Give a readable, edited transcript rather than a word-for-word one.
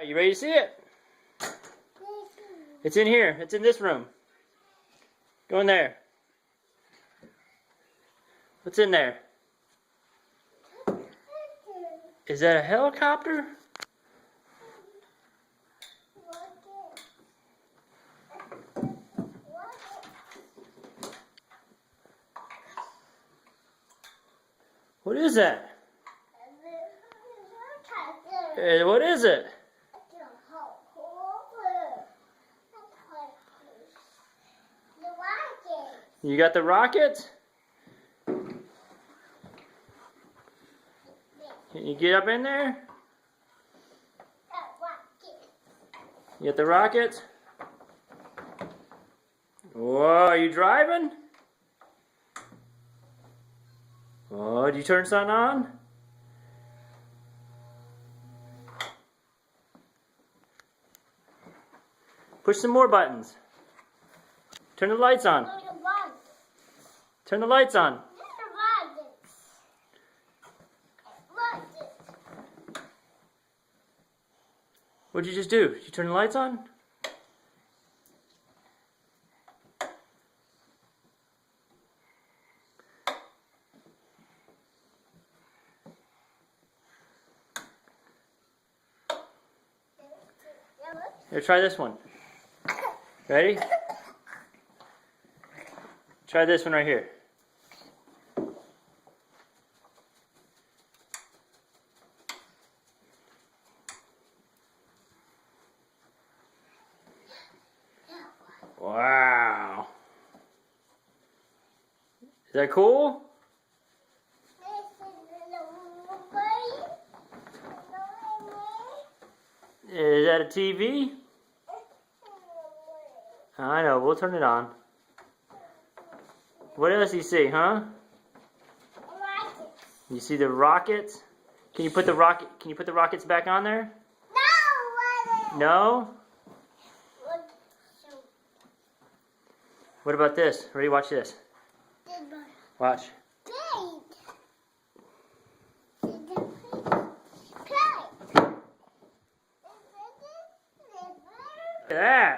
Are you ready to see it? It's in here. It's in this room. Go in there. What's in there? Is that a helicopter? What is that? What is it? You got the rocket? Can you get up in there? You got the rocket? Whoa, are you driving? Oh, did you turn something on? Push some more buttons. Turn the lights on. Turn the lights on. What'd you just do? Did you turn the lights on? Here, try this one. Ready? Try this one right here. Wow. Is that cool? Is that a TV? I know, we'll turn it on. What else do you see, huh? You see the rockets? Can you put the rockets back on there? No! No? What about this? Ready? Watch this. Watch. Look at that.